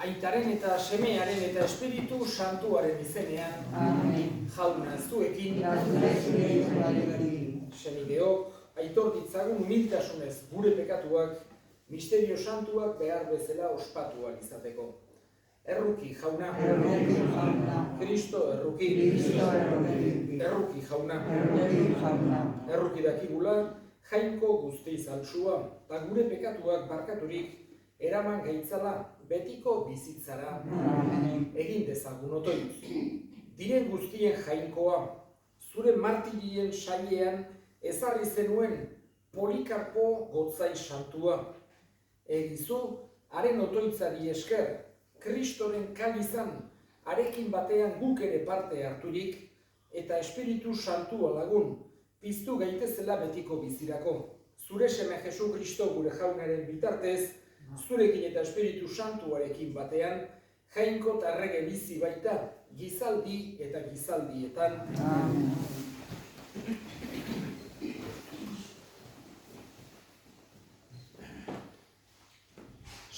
Aitaren eta semearen eta espiritu santuaren izenean. Amen. Jauna zuekin. Senideok, aitor ditzagun humiltasunez gure pekatuak, misterio santuak behar bezala ospatuak izateko. Erruki jauna. Erruki jauna. Kristo erruki. Kristo erruki. Erruki jauna. Erruki jauna. Erruki dakigula, jainko guztiz altsua, eta gure pekatuak barkaturik, eraman gaitzala betiko bizitzara. Amen. Egin dezagun otoitz. Diren guztien jainkoa, zure martirien sailean ezarri zenuen Polikarpo gotzai santua. Egizu, haren otoitzari esker, Kristoren kalizan, arekin batean guk ere parte harturik, eta Espiritu Santua lagun, piztu gaitezela betiko bizirako. Zure seme Jesu Kristo gure jaunaren bitartez, zurekin eta Espiritu Santuarekin batean, jainko eta errege bizi baita, gizaldi eta gizaldietan. Amen.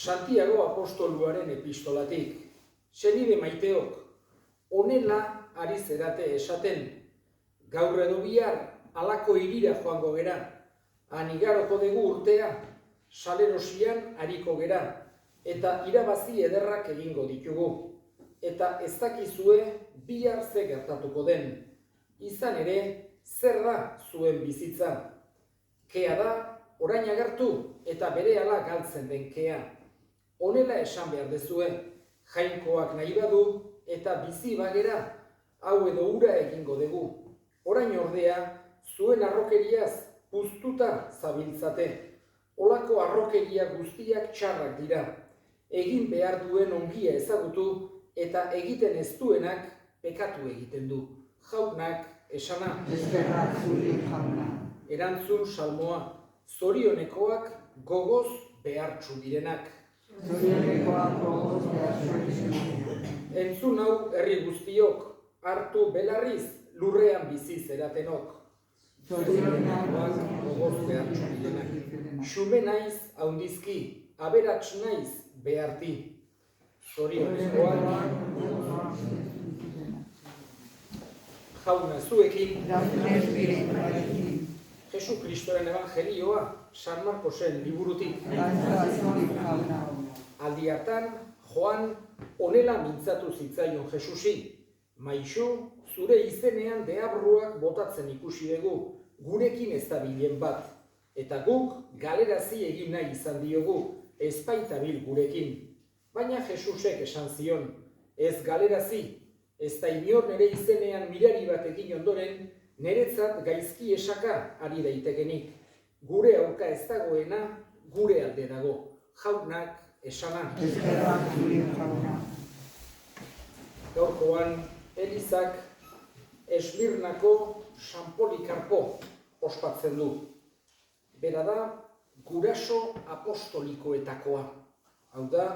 Santiago apostoluaren epistolatik, senide maiteok, honela ari zerate esaten, gaur edo bihar halako hirira joango gera, han igaroko dugu urtea, salerosian hariko gera, eta irabazi ederrak egingo ditugu, eta ez dakizue bihar ze gertatuko den, izan ere zer da zuen bizitza, kea da orain agertu eta berehala galtzen den kea. Honela esan behar dezue, jainkoak nahi badu eta bizi bagera, hau edo hura egingo dugu. Orain ordea, zuen harrokeriaz puztuta zabiltzate. Olako harrokeria guztiak txarrak dira. Egin behar duen ongia ezagutu eta egiten ez duenak pekatu egiten du. Jaunak esana. Eskerrak zuri jauna. Erantzun salmoa, zorionekoak gogoz behartsu direnak. Zorionekoak gogoz behartsu direnak. Entzun hau herri guztiok, hartu belarriz lurrean bizi zeratenok. Zorionekoak gogoz behartsu direnak. Xume naiz haundizki, aberats naiz beharti. Zorionekoak jauna zuekin. Jesu Kristoren evangelioa, San Markosen liburutik. Aldi hartan, Joan honela mintzatu zitzaion Jesusi. Maixu, zure izenean deabruak botatzen ikusi dugu, gurekin ez dabilen bat. Eta guk galerazi egin nahi izan diogu, ez baitabil gurekin. Baina Jesusek esan zion, ez galerazi, ez da inor nire izenean mirari bat egin ondoren, niretzat gaizki esaka ari daitekenik. Gure aurka ez dagoena, gure alde dago. Jaunak esana. Eskerrak zuri jauna. Gaurkoan, Elizak Esmirnako San Polikarpo ospatzen du. Bera da, guraso apostolikoetakoa. Hau da,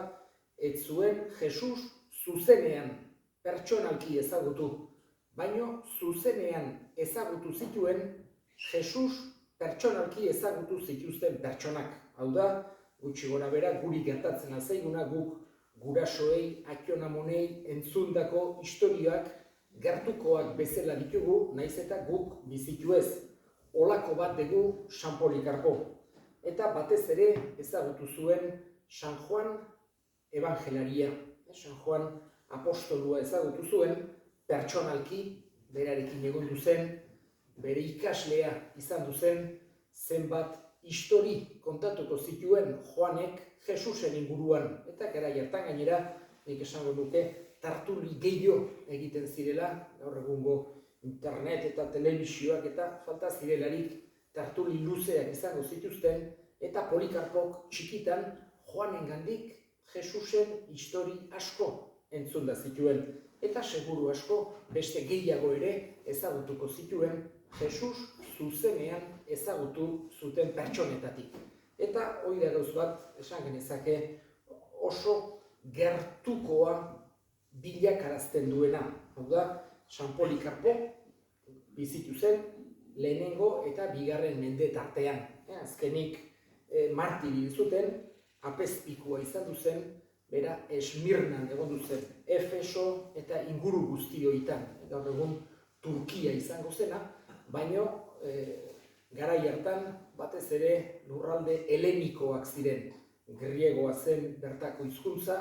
ez zuen Jesus zuzenean pertsonalki ezagutu, baino zuzenean ezagutu zituen Jesus pertsonalki ezagutu zituzten pertsonak. Hau da, gutxi gora bera guri gertatzen azaiguna guk gurasoei, akionamonei entzundako istorioak gertukoak bezala ditugu, naiz eta guk bizitu ez. Olako bat dugu San Polikarpo. Eta batez ere ezagutu zuen San Juan Evangelaria. San Juan apostolua ezagutu zuen, pertsonalki, berarekin egon zen, bere ikaslea izan zen, zenbat histori kontatuko zituen Joanek Jesusen inguruan. Eta gara hartan gainera, nik esango nuke, tartuli gehiago egiten zirela, gaur egungo internet eta telebizioak eta falta zirelarik tartuli luzeak izango zituzten, eta Polikarpok txikitan Joanengandik Jesusen histori asko entzunda zituen. Eta seguru asko beste gehiago ere ezagutuko zituen Jesus zuzenean ezagutu zuten pertsonetatik. Eta hori da gauz bat, esan genezake, oso gertukoa bilakarazten duena. Hau da, San Polikarpo bizitu zen lehenengo eta bigarren mende tartean. Azkenik martiri zuten, apezpikua izan zen, bera Esmirnan egon zen, Efeso eta inguru guztioitan, gaur egun Turkia izango zena, baino garai hartan batez ere lurralde helenikoak ziren, griegoa zen bertako hizkuntza,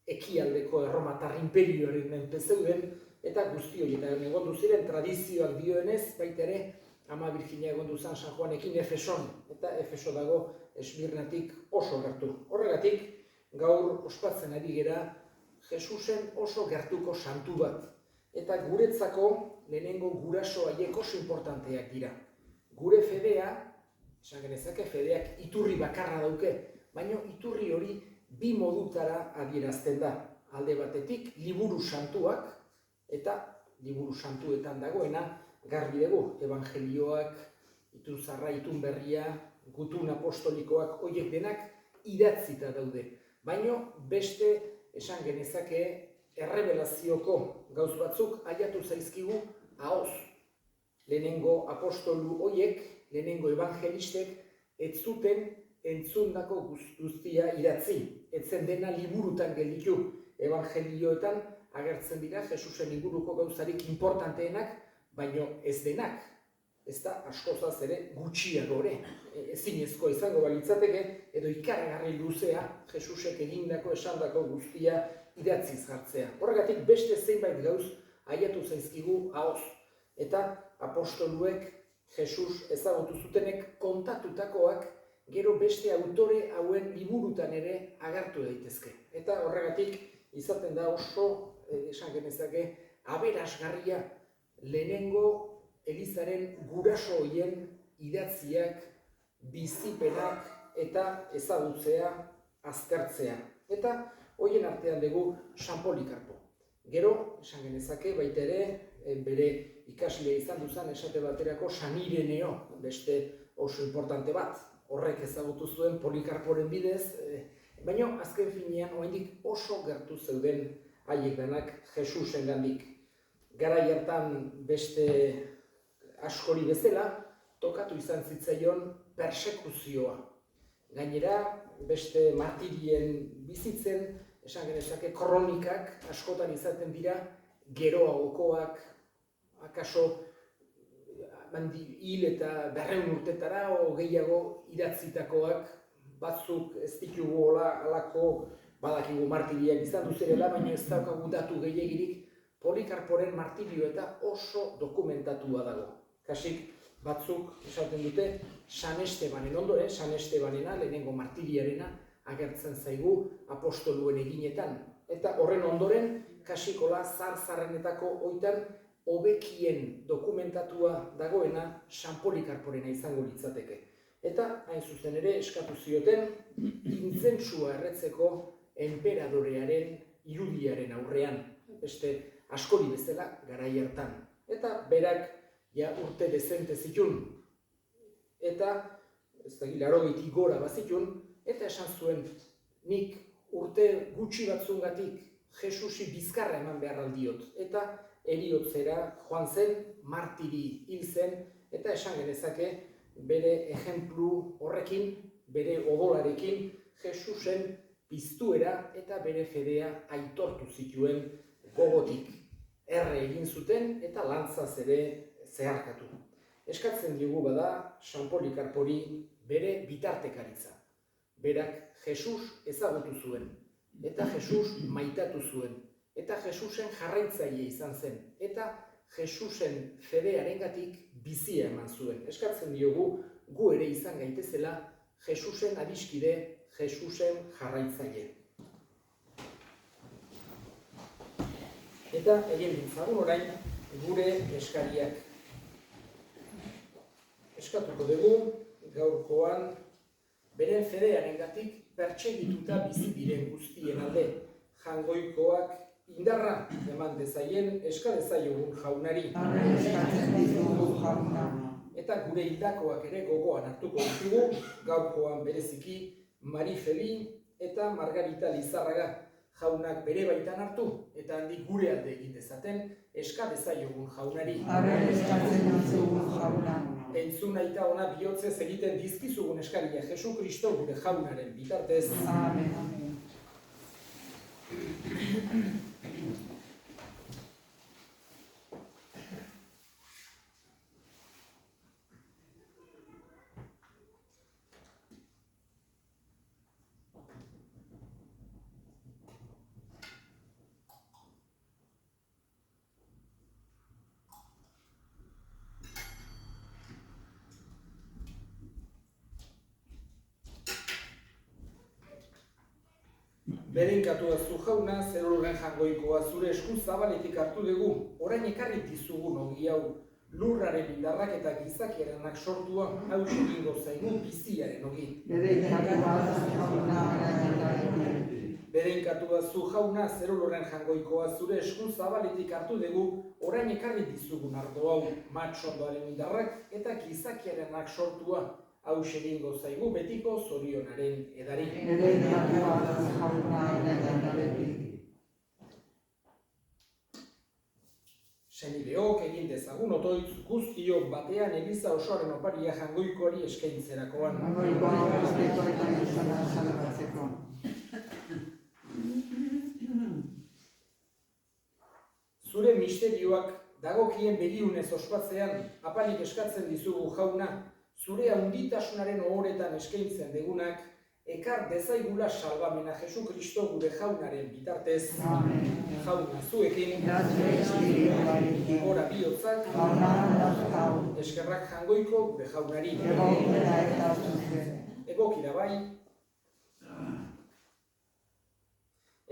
ekialdeko erromatar inperioaren menpe zeuden, eta guzti horietan egon ziren tradizioak dioenez, baita ere Ama Birjina egon duzan San Juanekin Efeson, eta Efeso dago Esmirnatik oso gertu. Horregatik, gaur ospatzen ari gera Jesusen oso gertuko santu bat. Eta guretzako lehenengo guraso haiek oso importanteak dira. Gure fedea, esan genezake fedeak iturri bakarra dauke, baina iturri hori bi modutara adierazten da. Alde batetik liburu santuak, eta liburu santuetan dagoena, garbi dugu, evangelioak, itun zarra, itun berria, gutun apostolikoak, horiek denak idatzita daude. Baina beste esan genezake errebelazioko gauz batzuk aiatu zaizkigu ahoz. Lehenengo apostolu horiek, lehenengo evangelistek, ez zuten entzundako guztia idatzi. Etzen dena liburutan gelditu, evangelioetan agertzen dira Jesusen inguruko gauzarik importanteenak, baino ez denak, ez da askozaz ere gutxiago ere. Ezinezkoa izango balitzateke, edo ikaragarri luzea Jesusek egindako esandako guztia idatziz jartzea. Horregatik beste zeinbait gauz aiatu zaizkigu ahoz. Eta apostoluek Jesus ezagutu zutenek kontatutakoak gero beste autore hauen liburutan ere agertu daitezke. Eta horregatik izaten da oso, esan genezake, aberasgarria lehenengo Elizaren guraso horien idatziak, bizipenak eta ezagutzea, aztertzea. Eta horien artean dugu San Polikarpo. Gero, esan genezake, baita ere, bere ikaslea izan duzan esate baterako San Ireneo, beste oso importante bat. Horrek ezagutu zuen Polikarporen bidez, baina azken finean oraindik oso gertu zeuden haiek denak Jesusengandik. Garai hartan beste askori bezala, tokatu izan zitzaion persekuzioa. Gainera, beste martirien bizitzen, esan genezake kronikak askotan izaten dira, geroagokoak, akaso hil eta 200 urtetara o gehiago idatzitakoak, batzuk ez ditugu halako badakigu martiriak izan duzerela, baina ez daukagu datu gehiegirik. Polikarporen martirio eta oso dokumentatua dago. Kasik batzuk esaten dute San Estebanen ondoren, San Estebanena, lehenengo martiriarena, agertzen zaigu apostoluen eginetan. Eta horren ondoren, kasikola zar-zarrenetako oitan hobekien dokumentatua dagoena San Polikarporena izango litzateke. Eta, hain zuzen ere, eskatu zioten, intzentsua erretzeko enperadorearen irudiaren aurrean. Beste askori bezala garai hartan. Eta berak urte dezente zitun. Eta, ez da gila, 80 gora bazitun, eta esan zuen, nik urte gutxi batzungatik Jesusi bizkarra eman behar aldiot. Eta eriotzera joan zen, martiri hil zen, eta esan genezake bere ejemplu horrekin, bere odolarekin, Jesusen piztuera eta bere fedea aitortu zituen gogotik. Erre egin zuten eta lantzaz ere zeharkatu. Eskatzen diogu bada San Polikarpori bere bitartekaritza. Berak Jesus ezagutu zuen, eta Jesus maitatu zuen, eta Jesusen jarraitzaile izan zen, eta Jesusen fedearengatik bizia eman zuen. Eskatzen diogu gu ere izan gaitezela Jesusen adiskide, Jesusen jarraitzaile. Eta egin ditzagun orain gure eskariak. Eskatuko dugu gaurkoan beren fedearengatik pertsegituta bizi diren guztien alde, jangoikoak indarra eman dezaien eska dezaiogun jaunari. Eta gure hildakoak ere gogoan hartuko ditugu, gaurkoan bereziki Marifeli eta Margarita Lizarraga jaunak bere baitan hartu, eta handik gure alde egin dezaten eska dezaiogun jaunari. Entzun aita ona bihotzez egiten dizkizugun eskaria Jesu Kristo gure jaunaren bitartez. Amen. Berenkatua zu jauna, zer lurren jangoikoa zure esku zabaletik hartu dugu, orain ekarri dizugun ogi hau, lurraren indarrak eta gizakiarenak sortua, hau egingo zaigu biziaren ogi. Berenkatua zu jauna, zer lurren jangoikoa zure esku zabaletik hartu dugu, orain ekarri dizugun ardo hau, matxondoaren indarrak eta gizakiarenak sortua, hau egingo zaigu betiko zorionaren edari. Senideok egin dezagun otoitz guztiok batean Eliza osoaren oparia jangoikoari eskaintzerakoan. Zure misterioak dagokien begirunez ospatzean, apalik eskatzen dizugu jauna, zure handitasunaren ohoretan eskaintzen degunak, ekar dezaigula salbamena Jesu Kristo gure jaunaren bitartez. Jauna zuekin, gora bihotzak, eskerrak jangoiko gure jaunari.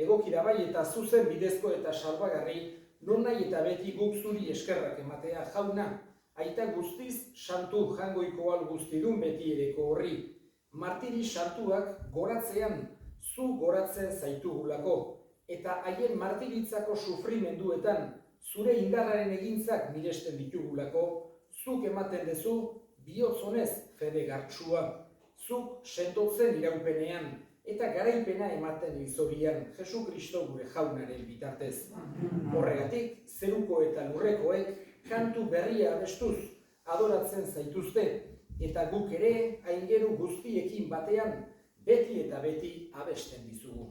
Egokira bai eta zuzen bidezko eta salbagarri, non nahi eta beti guk zuri eskerrak ematea jauna, aita guztiz santu jangoiko al guztidun beti ereko horri. Martiri santuak goratzean zu goratzen zaitugulako, eta haien martiritzako sufrimenduetan zure indarraren egintzak miresten ditugulako, zuk ematen dezu bihotzonez fede gartsua, zuk sentotzen iraupenean, eta garaipena ematen izorian Jesu Kristo gure jaunaren bitartez. Horregatik, zeruko eta lurrekoek kantu berria abestuz adoratzen zaituzte, eta guk ere aingeru guztiekin batean beti eta beti abesten dizugu.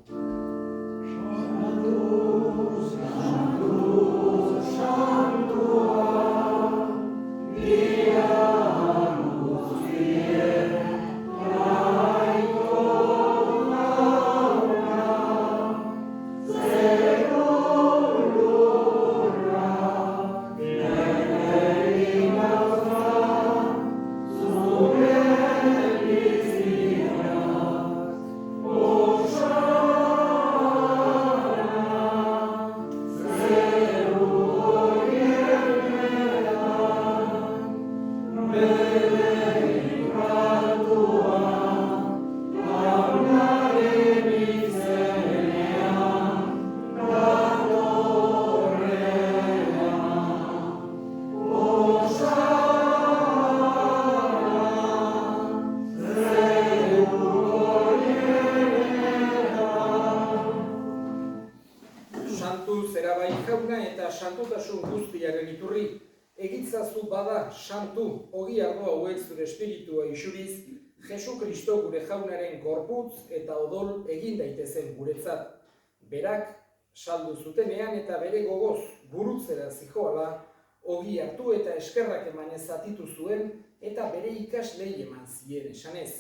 Santutasun guztiaren iturri, egitzazu bada santu ogi ardo hauek zure espiritua isuriz, Jesu Kristo gure jaunaren gorputz eta odol egin daitezen guretzat. Berak saldu zutenean eta bere gogoz gurutzera zijoala, ogi hartu eta eskerrak emanez zatitu zuen eta bere ikaslei eman zien esanez.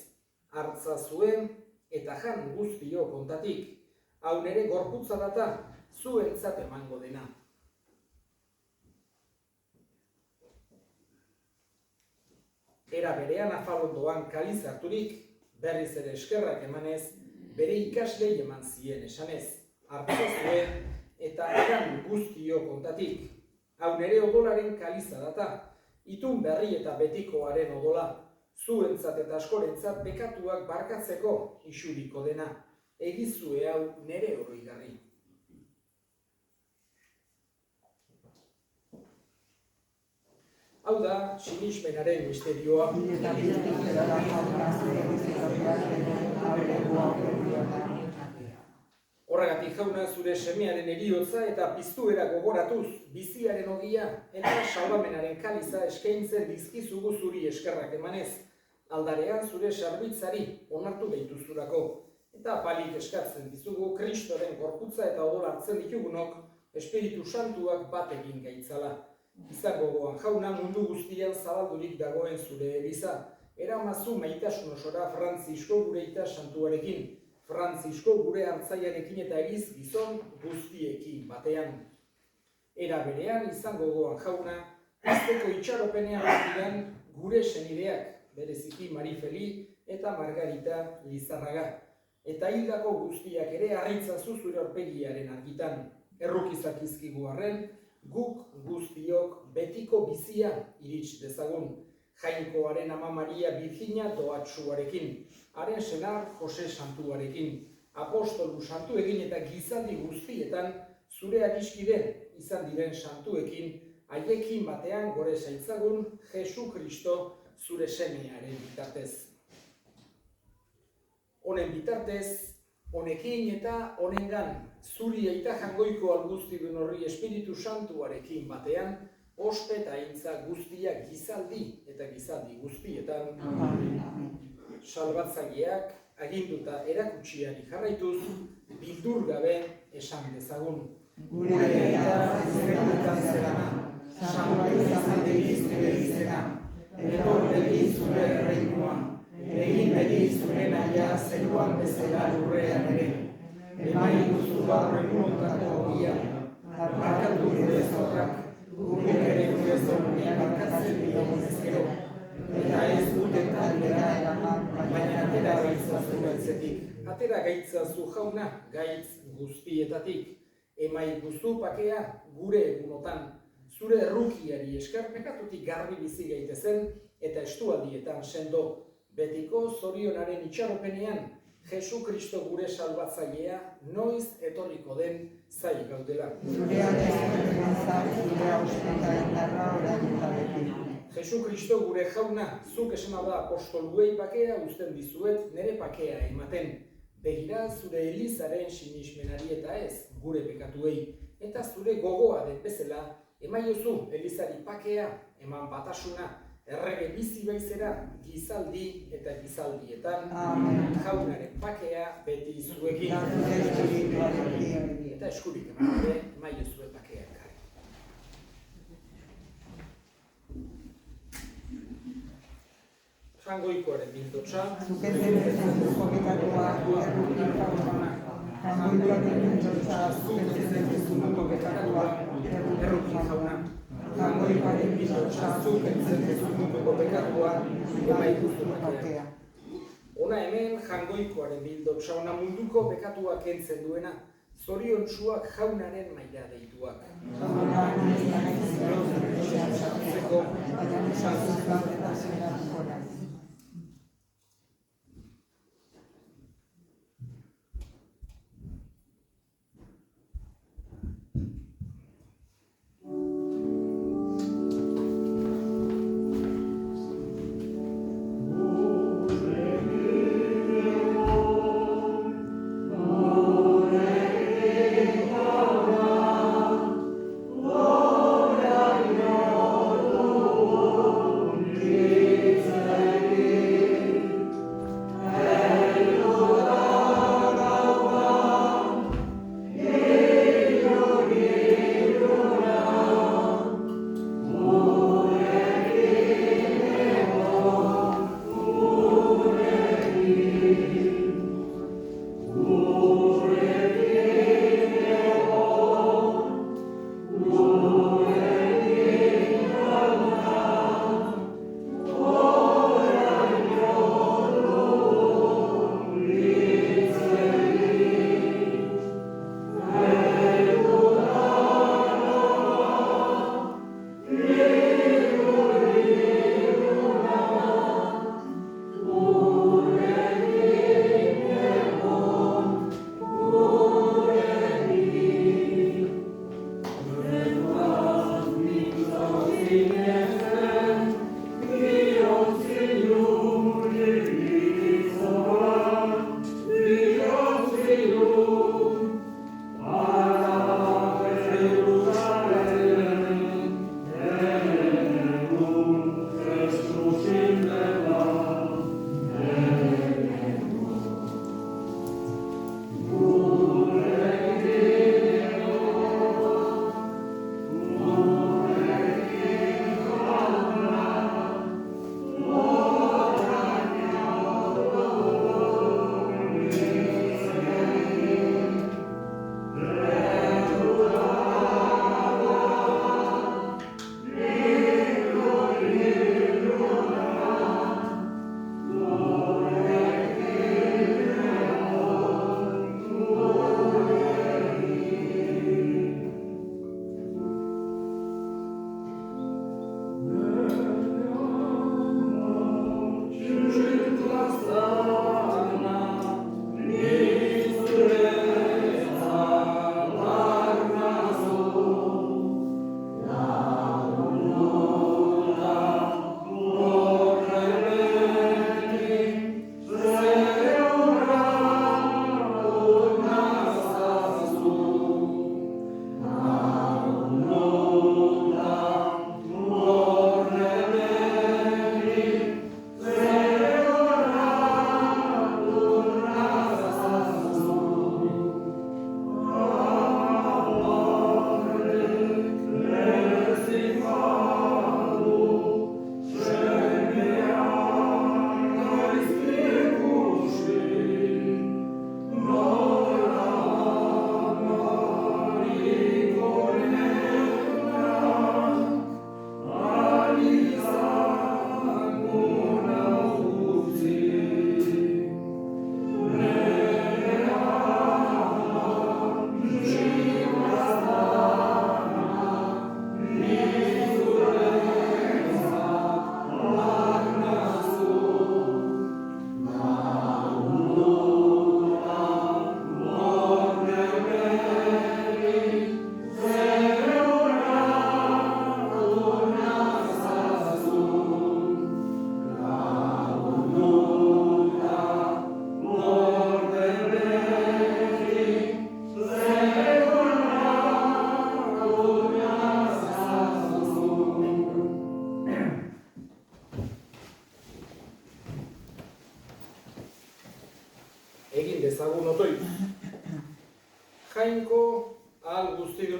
Hartza zuen eta jan guztio kontatik. Hau nere gorputza data zuentzat emango dena. Era berean afalondoan kaliz harturik, berriz ere eskerrak emanez, bere ikaslei eman zien esanez. Hartza zuen eta eran guztio kontatik. Hau nere odolaren kaliza data, itun berri eta betikoaren odola, zuentzat eta askorentzat bekatuak barkatzeko isuriko dena. Egizue hau nere oroigarri. Hau da, sinismenaren misterioa. Horregatik jauna zure semearen heriotza eta piztuera gogoratuz, biziaren ogia eta salbamenaren kaliza eskaintzen dizkizugu zuri eskerrak emanez. Aldarean zure sarbitzari onartu behituzurako. Eta apalik eskatzen dizugu Kristoren gorputza eta odol hartzen ditugunok, Espiritu Santuak bat egin gaitzala. Izango gogoan jauna mundu guztian zabaldurik dagoen zure eliza. Eramazu maitasun osora Frantzisko gure ita santuarekin, Frantzisko gure hartzaiarekin eta egiz gizon guztiekin batean. Era berean izango gogoan jauna, izteko itxaropenean batidan gure senideak, bereziki Marifeli eta Margarita Lizarraga. Eta hildako guztiak ere harritzazu zure aurpegiaren argitan. Errukizak izkigu arren, guk guztiok betiko bizia irits dezagun. Jainkoaren ama Maria Birjina doatsuarekin, haren senar Jose Santuarekin, apostolu santuekin eta gizaldi guztietan zure adiskide izan diren santuekin, haiekin batean gore zaitzagun Jesu Kristo zure semearen bitartez. Honen bitartez, honekin eta honengan, zuri aita jangoiko alguztidun horri Espiritu Santuarekin batean, ospe eta aintza guztiak gizaldi eta gizaldi guztietan, salbatzaileak aginduta erakutsiari jarraituz, bildur gabe esan dezagun. Gure aita zerretan zerana, santua izan begiz nire izena, etor begiz zure erreinua, egin begiz zure naia zeruan bezala lurrean ere. Emai duzu gaur egunotako ogia, barkatu gure zorrak, gure ere gure zorrak barkatzen diogun ezkero, eta ez dutetan dira eraman, baina atera gaitzazu gaitzetik. Atera gaitzazu jauna, gaitz guztietatik. Emai guzu pakea gure egunotan, zure errukiari esker pekatutik garbi bizi gaitezen eta estualdietan sendo. Betiko zorionaren itxaropenean, Jesu Kristo gure salbatzailea noiz etorriko den zai gaudela. Jesu Kristo gure jauna, zuk esena da apostoluei pakea uzten dizuet nere pakea ematen. Begira zure Elizaren sinismenari eta ez gure pekatuei, eta zure gogoa den bezala, emaiozu Elizari pakea, eman batasuna, errege bizi baizera, gizaldi eta gizaldietan, jaunaren pakea beti zuekin. Eta eskurik eman ere, emaiozu pakea ekarri. Jangoikoaren bildotsa, Zukezen duzuko bekatuak errukin jauna, jangoikoaren bildotsa zukezen duzuko bekatuak errukin jauna. Jangoikoaren bildotsa zukezen duzuko bekatuak emaikuzu bakea. Ona hemen jangoikoaren bildotsa, ona munduko bekatuak kentzen duena, zoriontsuak jaunaren maila deituak. Amen.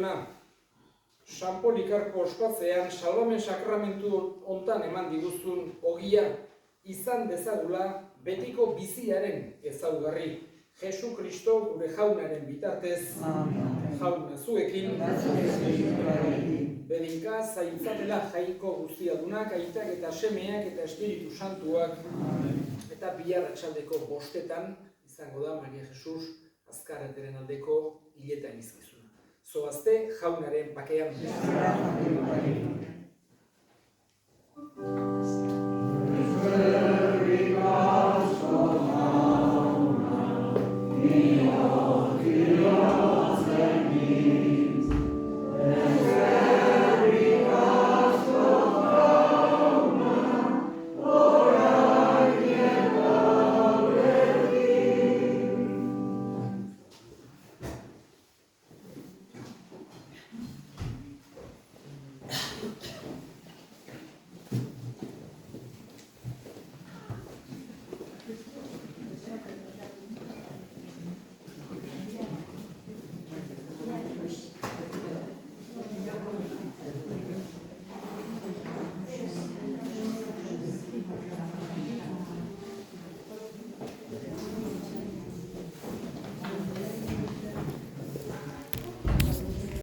deritzona. San Polikarpo ospatzean salbamen sakramentu hontan eman diguzun ogia izan dezagula betiko biziaren ezaugarri. Jesu Kristo gure jaunaren bitartez, jauna zuekin, bedinka zaintzatela jaiko guztiadunak, aitak eta semeak eta Espiritu Santuak, eta bihar atxaldeko 5:00 izango da Maria Jesus Azkarateren aldeko hileta elizkizuna. Zoazte jaunaren pakean.